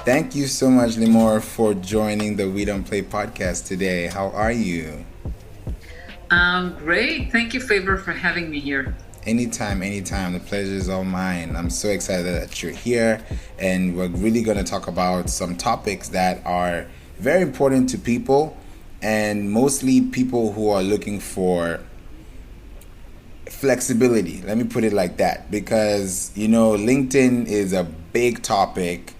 Thank you so much, Limor, for joining the We Don't Play podcast today. How are you? Great. Thank you, Favor, for having me here. Anytime, anytime. The pleasure is all mine. I'm so excited that you're here, and we're really going to talk about some topics that are very important to people, and mostly people who are looking for flexibility. Let me put it like that, because LinkedIn is a big topic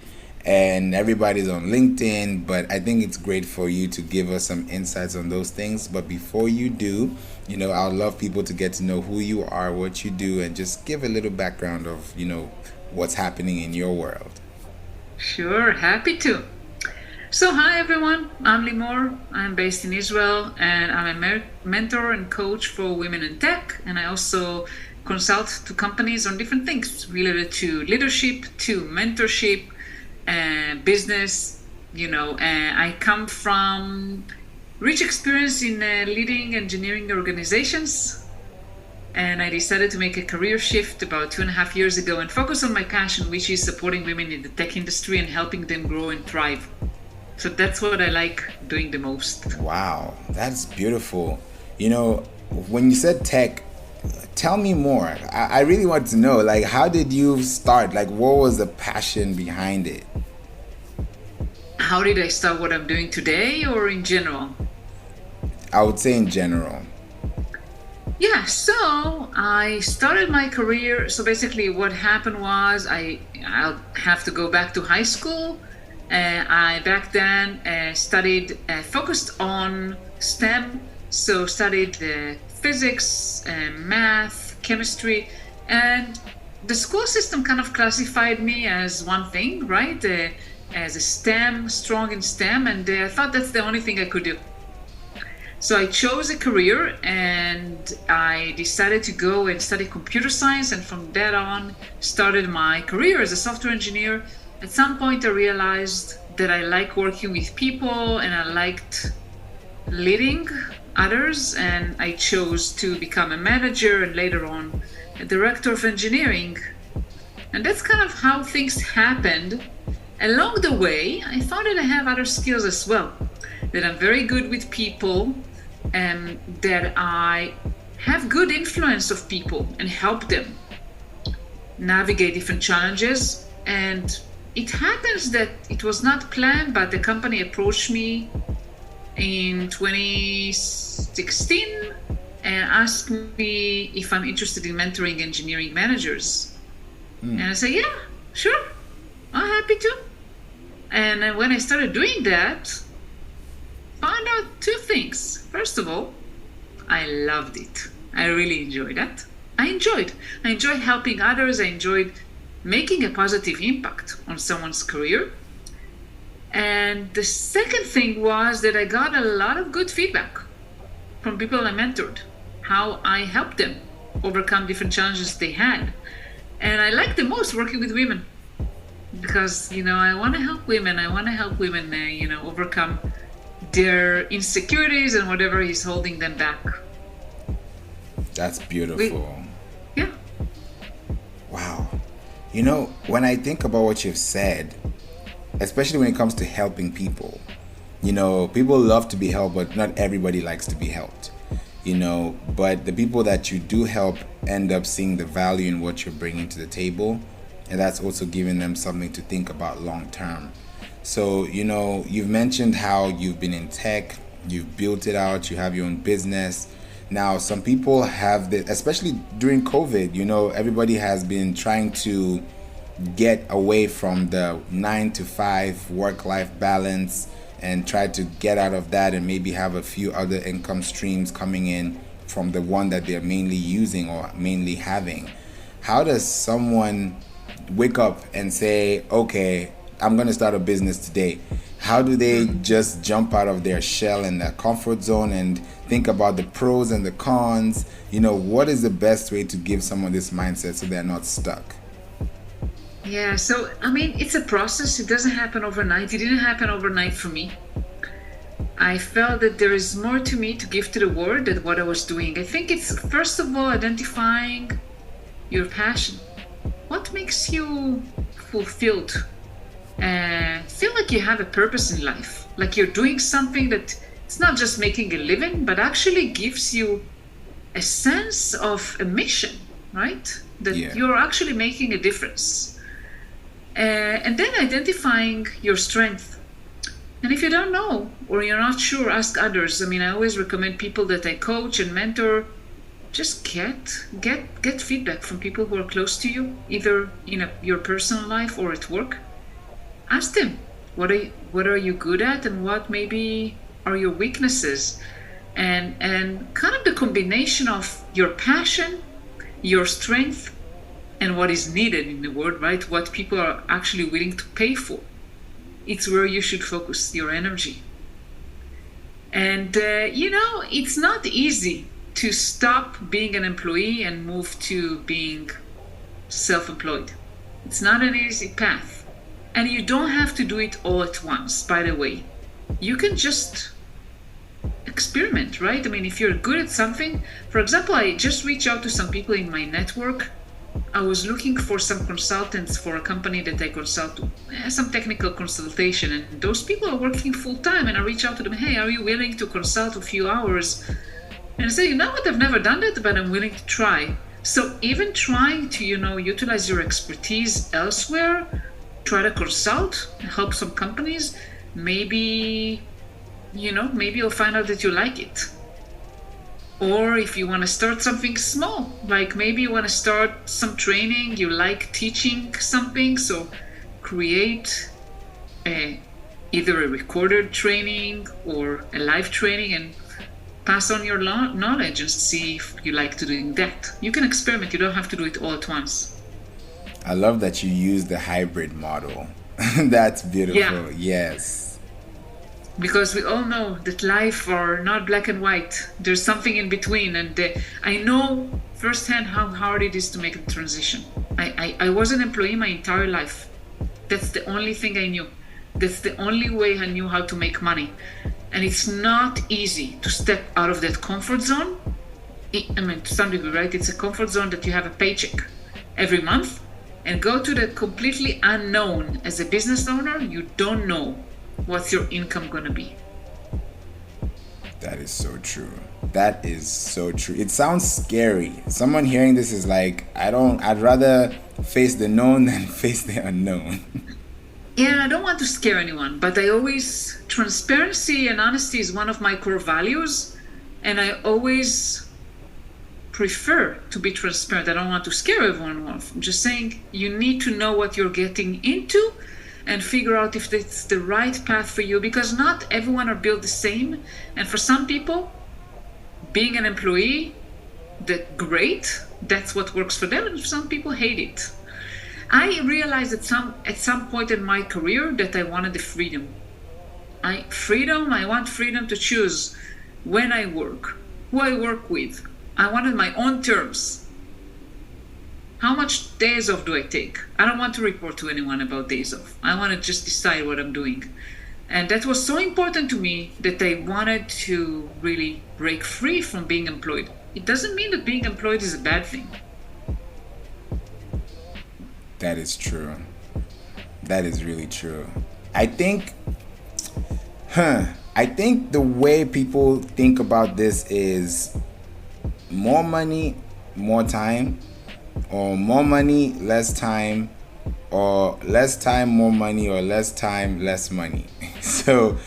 and everybody's on LinkedIn, but I think it's great for you to give us some insights on those things. But before you do, I would love people to get to know who you are, what you do, and just give a little background of what's happening in your world. Sure, happy to. So, hi everyone, I'm Limor. I'm based in Israel and I'm a mentor and coach for women in tech. And I also consult to companies on different things related to leadership, to mentorship, business. I come from rich experience in leading engineering organizations. And I decided to make a career shift about 2.5 years ago and focus on my passion, which is supporting women in the tech industry and helping them grow and thrive. So that's what I like doing the most. Wow, that's beautiful. When you said tech, tell me more. I really want to know, how did you start? What was the passion behind it? How did I start what I'm doing today or in general? I would say in general. Yeah, so I started my career. So basically what happened was I'll have to go back to high school. I back then studied, focused on STEM, so studied physics, math, chemistry, and the school system kind of classified me as one thing, right? As a STEM, strong in STEM, and I thought that's the only thing I could do. So I chose a career and I decided to go and study computer science, and from that on started my career as a software engineer. At some point I realized that I like working with people and I liked leading others, and I chose to become a manager and later on a director of engineering. And that's kind of how things happened. Along the way, I found that I have other skills as well, that I'm very good with people and that I have good influence of people and help them navigate different challenges. And it happens that it was not planned, but the company approached me in 2016 and asked me if I'm interested in mentoring engineering managers. And I said, yeah, sure, I'm happy to. And when I started doing that, found out two things. First of all, I loved it. I really enjoyed that. I enjoyed helping others. I enjoyed making a positive impact on someone's career. And the second thing was that I got a lot of good feedback from people I mentored, how I helped them overcome different challenges they had. And I like the most working with women because, I want to help women. I want to help women, overcome their insecurities and whatever is holding them back. That's beautiful. Yeah. Wow. When I think about what you've said, especially when it comes to helping people, people love to be helped, but not everybody likes to be helped, but the people that you do help end up seeing the value in what you're bringing to the table. And that's also giving them something to think about long term. So, you've mentioned how you've been in tech, you've built it out, you have your own business. Now, some people have this, especially during COVID, everybody has been trying to get away from the 9 to 5 work-life balance and try to get out of that and maybe have a few other income streams coming in from the one that they're mainly using or mainly having. How does someone wake up and say, okay, I'm going to start a business today? How do they just jump out of their shell and their comfort zone and think about the pros and the cons? What is the best way to give someone this mindset so they're not stuck? Yeah, so, it's a process. It doesn't happen overnight. It didn't happen overnight for me. I felt that there is more to me to give to the world than what I was doing. I think it's, first of all, identifying your passion. What makes you fulfilled like you have a purpose in life, like you're doing something that it's not just making a living, but actually gives you a sense of a mission, right? That you're actually making a difference. And then identifying your strength. And if you don't know or you're not sure, ask others. I mean, I always recommend people that I coach and mentor, just get feedback from people who are close to you, either in your personal life or at work. Ask them, what are you good at, and what maybe are your weaknesses, and kind of the combination of your passion, your strength, and what is needed in the world, right? What people are actually willing to pay for. It's where you should focus your energy. And it's not easy to stop being an employee and move to being self-employed. It's not an easy path. And you don't have to do it all at once, by the way. You can just experiment, right? I mean, if you're good at something, for example, I just reached out to some people in my network. I was looking for some consultants for a company that I consult to, some technical consultation, and those people are working full time, and I reach out to them, hey, are you willing to consult a few hours? And I say, you know what, I've never done that, but I'm willing to try. So even trying to, utilize your expertise elsewhere, try to consult, help some companies, maybe you'll find out that you like it. Or if you want to start something small, like maybe you want to start some training, you like teaching something, so create either a recorded training or a live training and pass on your knowledge and see if you like to doing that. You can experiment, you don't have to do it all at once. I love that you use the hybrid model. That's beautiful. Yeah. Yes. Because we all know that life are not black and white. There's something in between. And I know firsthand how hard it is to make the transition. I was an employee my entire life. That's the only thing I knew. That's the only way I knew how to make money. And it's not easy to step out of that comfort zone. I mean, to some degree, right? It's a comfort zone that you have a paycheck every month and go to the completely unknown. As a business owner, you don't know what's your income going to be. That is so true. That is so true. It sounds scary. Someone hearing this is like, I'd rather face the known than face the unknown. Yeah, I don't want to scare anyone, but transparency and honesty is one of my core values, and I always prefer to be transparent. I don't want to scare everyone off. I'm just saying you need to know what you're getting into and figure out if it's the right path for you, because not everyone are built the same. And for some people, being an employee, that's what works for them, and some people hate it. I realized at some point in my career that I wanted the freedom. I want freedom to choose when I work, who I work with. I wanted my own terms. How much days off do I take? I don't want to report to anyone about days off. I want to just decide what I'm doing. And that was so important to me that I wanted to really break free from being employed. It doesn't mean that being employed is a bad thing. That is true. That is really true. I think the way people think about this is more money, more time, or more money, less time, or less time, more money, or less time, less money. So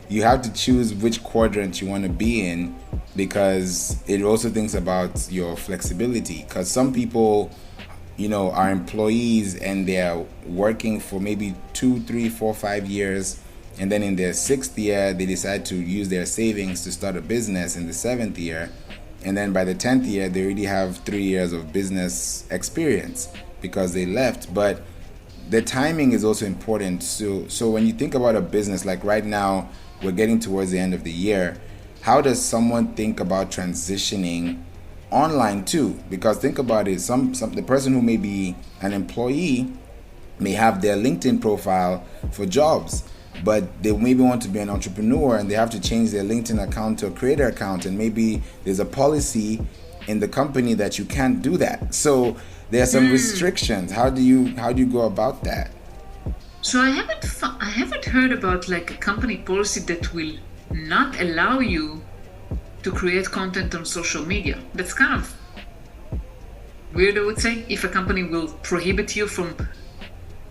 you have to choose which quadrant you want to be in, because it also thinks about your flexibility. Because some people, are employees and they're working for maybe 2, 3, 4, 5 years, and then in their 6th year they decide to use their savings to start a business in the 7th year, and then by the 10th year they already have 3 years of business experience because they left. But the timing is also important. So when you think about a business, like right now we're getting towards the end of the year, how does someone think about transitioning online too? Because think about it, the person who may be an employee may have their LinkedIn profile for jobs, but they maybe want to be an entrepreneur and they have to change their LinkedIn account to a creator account, and maybe there's a policy in the company that you can't do that. So there are some restrictions. How do you go about that? So I haven't heard about like a company policy that will not allow you to create content on social media. That's kind of weird, I would say, if a company will prohibit you from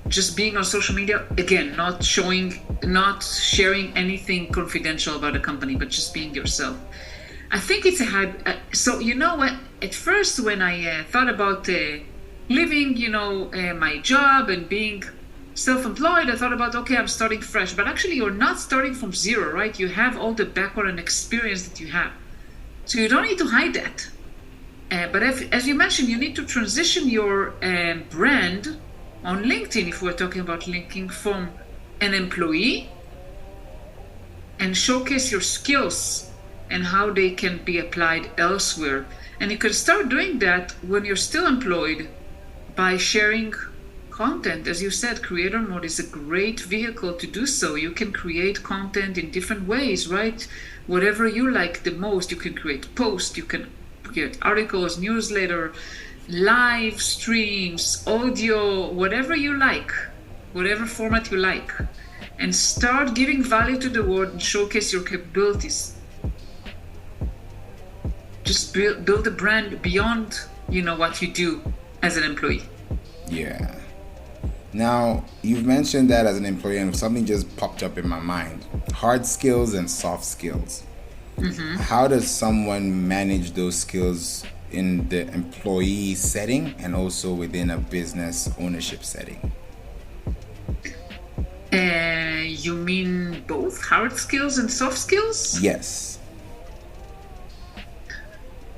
just being on social media, again, not sharing anything confidential about a company, but just being yourself. I think it's a hard. So you know what? At first, when I thought about leaving, my job and being self-employed, I thought about, okay, I'm starting fresh. But actually, you're not starting from zero, right? You have all the background and experience that you have, so you don't need to hide that. But as you mentioned, you need to transition your brand on LinkedIn, if we're talking about LinkedIn, from an employee, and showcase your skills and how they can be applied elsewhere. And you can start doing that when you're still employed by sharing content. As you said, creator mode is a great vehicle to do so. You can create content in different ways, right? Whatever you like the most, you can create posts, you can create articles, newsletter, live streams, audio, whatever you like, whatever format you like, and start giving value to the world and showcase your capabilities. Just build a brand beyond, what you do as an employee. Yeah. Now, you've mentioned that as an employee, and something just popped up in my mind. Hard skills and soft skills. Mm-hmm. How does someone manage those skills in the employee setting and also within a business ownership setting? You mean both hard skills and soft skills? Yes.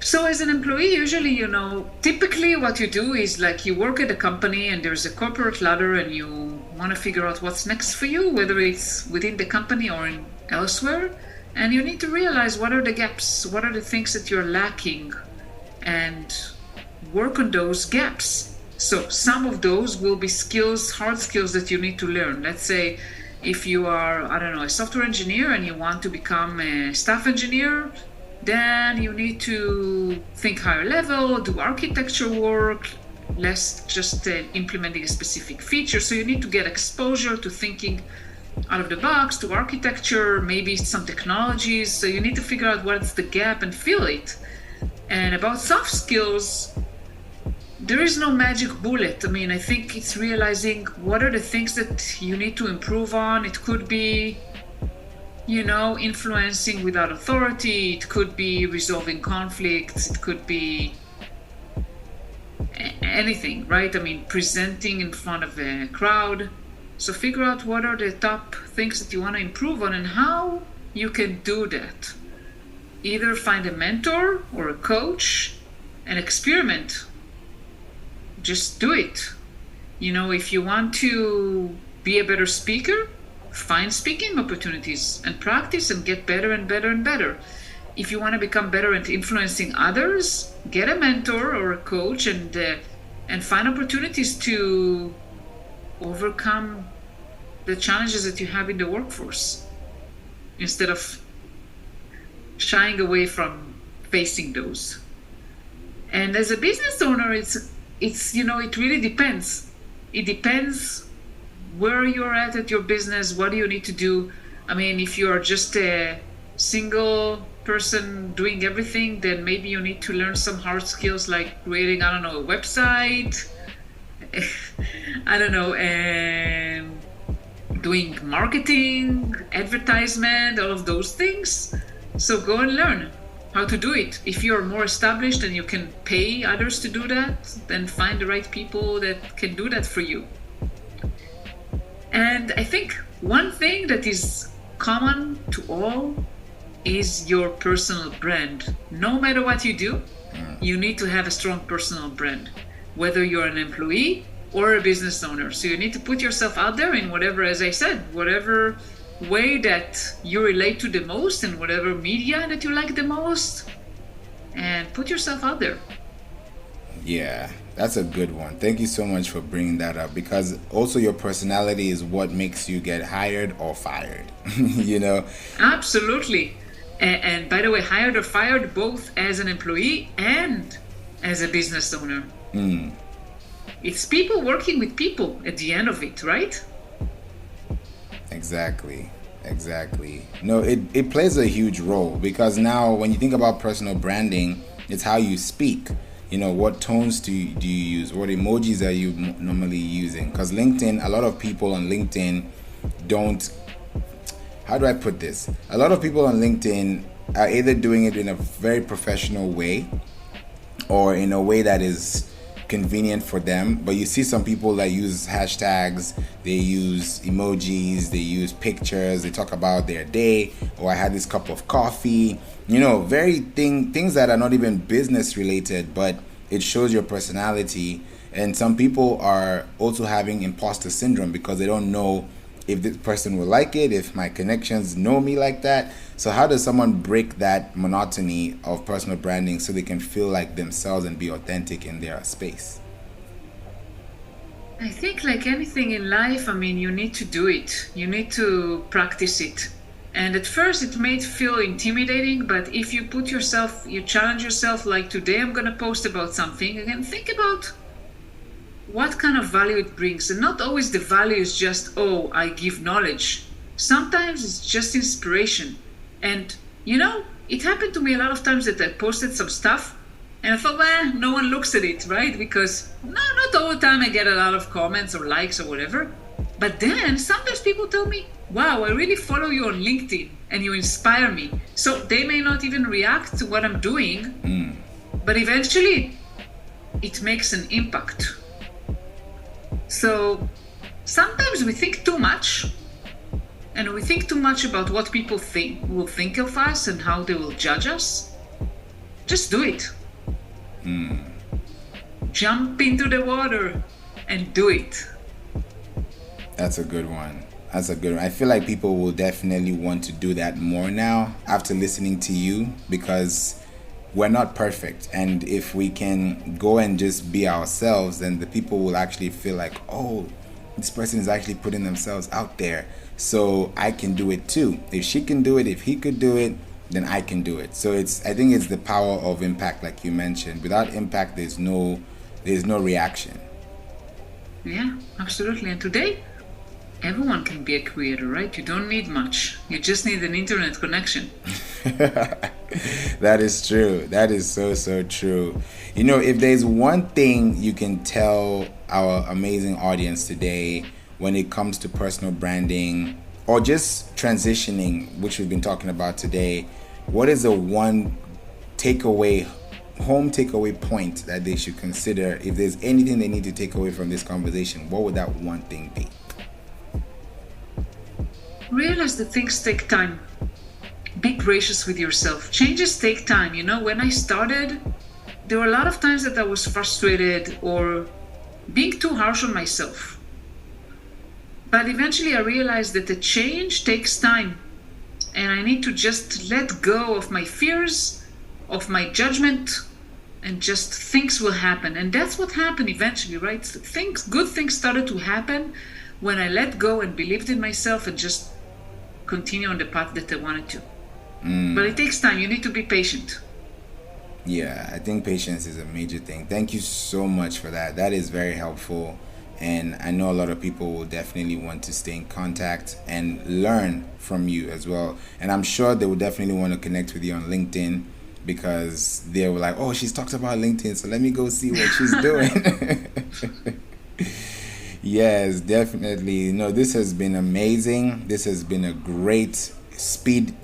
So as an employee, usually, typically what you do is like you work at a company and there's a corporate ladder and you want to figure out what's next for you, whether it's within the company or elsewhere. And you need to realize what are the gaps, what are the things that you're lacking, and work on those gaps. So some of those will be skills, hard skills that you need to learn. Let's say if you are, a software engineer and you want to become a staff engineer, then you need to think higher level, do architecture work, less just implementing a specific feature. So you need to get exposure to thinking out of the box, to architecture, maybe some technologies. So you need to figure out what's the gap and fill it. And about soft skills, there is no magic bullet. I think it's realizing what are the things that you need to improve on. It could be, influencing without authority. It could be resolving conflicts. It could be anything, right? Presenting in front of a crowd. So figure out what are the top things that you want to improve on and how you can do that. Either find a mentor or a coach and experiment. Just do it. If you want to be a better speaker, find speaking opportunities and practice and get better and better and better. If you want to become better at influencing others, get a mentor or a coach and find opportunities to overcome the challenges that you have in the workforce instead of shying away from facing those. And as a business owner, it's it really depends. It depends where you're at your business. What do you need to do? If you are just a single person doing everything, then maybe you need to learn some hard skills like creating, a website, doing marketing, advertisement, all of those things. So go and learn how to do it. If you're more established and you can pay others to do that, then find the right people that can do that for you. And I think one thing that is common to all is your personal brand. No matter what you do, you need to have a strong personal brand, whether you're an employee or a business owner. So you need to put yourself out there in whatever, as I said, whatever way that you relate to the most and whatever media that you like the most, and put yourself out there. Yeah, that's a good one. Thank you so much for bringing that up, because also your personality is what makes you get hired or fired. Absolutely. And by the way, hired or fired both as an employee and as a business owner. It's people working with people at the end of it, right? Exactly. No, it plays a huge role because now when you think about personal branding, it's how you speak. What tones do you use? What emojis are you normally using? Because LinkedIn, a lot of people on LinkedIn don't. How do I put this? A lot of people on LinkedIn are either doing it in a very professional way or in a way that is convenient for them, but you see some people that use hashtags, they use emojis, they use pictures, they talk about their day, or I had this cup of coffee, very things that are not even business related, but it shows your personality. And some people are also having imposter syndrome because they don't know if this person will like it, if my connections know me like that. So how does someone break that monotony of personal branding so they can feel like themselves and be authentic in their space? I think like anything in life, you need to do it. You need to practice it. And at first it may feel intimidating, but if you you challenge yourself, like today I'm going to post about something, and think about what kind of value it brings. And not always the value is just, oh, I give knowledge. Sometimes it's just inspiration. And, it happened to me a lot of times that I posted some stuff and I thought, well, no one looks at it, right? Because not all the time I get a lot of comments or likes or whatever. But then sometimes people tell me, wow, I really follow you on LinkedIn and you inspire me. So they may not even react to what I'm doing, but eventually it makes an impact. So sometimes we think too much, and we think too much about what people will think of us and how they will judge us. Just do it. Jump into the water and do it. That's a good one. I feel like people will definitely want to do that more now after listening to you, because we're not perfect, and if we can go and just be ourselves, then the people will actually feel like, oh, this person is actually putting themselves out there, so I can do it too. If she can do it, if he could do it, then I can do it. So I think it's the power of impact, like you mentioned. Without impact, there's no reaction. Yeah, absolutely. And today everyone can be a creator, right? You don't need much. You just need an internet connection. That is true. That is so true. If there's one thing you can tell our amazing audience today when it comes to personal branding or just transitioning, which we've been talking about today, what is the one home takeaway point that they should consider? If there's anything they need to take away from this conversation, what would that one thing be? Realize that things take time. Be gracious with yourself. Changes take time. When I started, there were a lot of times that I was frustrated or being too harsh on myself. But eventually I realized that the change takes time. And I need to just let go of my fears, of my judgment, and just things will happen. And that's what happened eventually, right? Good things started to happen when I let go and believed in myself and just continue on the path that I wanted to. But it takes time. You need to be patient. Yeah, I think patience is a major thing. Thank you so much for that. That is very helpful. And I know a lot of people will definitely want to stay in contact and learn from you as well. And I'm sure they will definitely want to connect with you on LinkedIn, because they were like, oh, she's talked about LinkedIn, so let me go see what she's doing. Yes, definitely. This has been amazing. This has been a great speed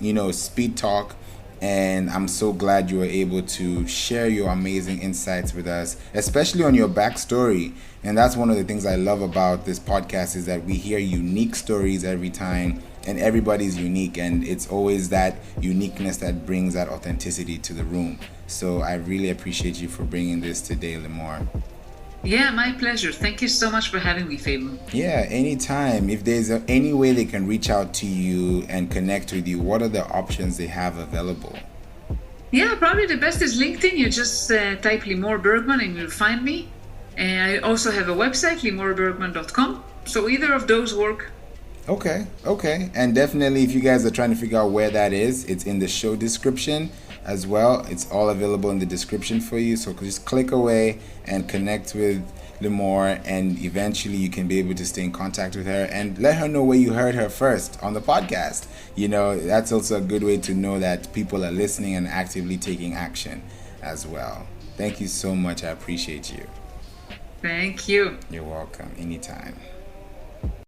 talk. And I'm so glad you were able to share your amazing insights with us, especially on your backstory. And that's one of the things I love about this podcast, is that we hear unique stories every time, and everybody's unique. And it's always that uniqueness that brings that authenticity to the room. So I really appreciate you for bringing this today, Limor. Yeah, my pleasure. Thank you so much for having me, Fabian. Yeah, anytime. If there's any way they can reach out to you and connect with you, what are the options they have available? Yeah, probably the best is LinkedIn. You just type Limor Bergman and you'll find me. And I also have a website, limorbergman.com. So either of those work. Okay. And definitely, if you guys are trying to figure out where that is, it's in the show description. as well. It's all available in the description for you. So just click away and connect with Limor, and eventually you can be able to stay in contact with her and let her know where you heard her first on the podcast. That's also a good way to know that people are listening and actively taking action as well. Thank you so much. I appreciate you. Thank you. You're welcome. Anytime.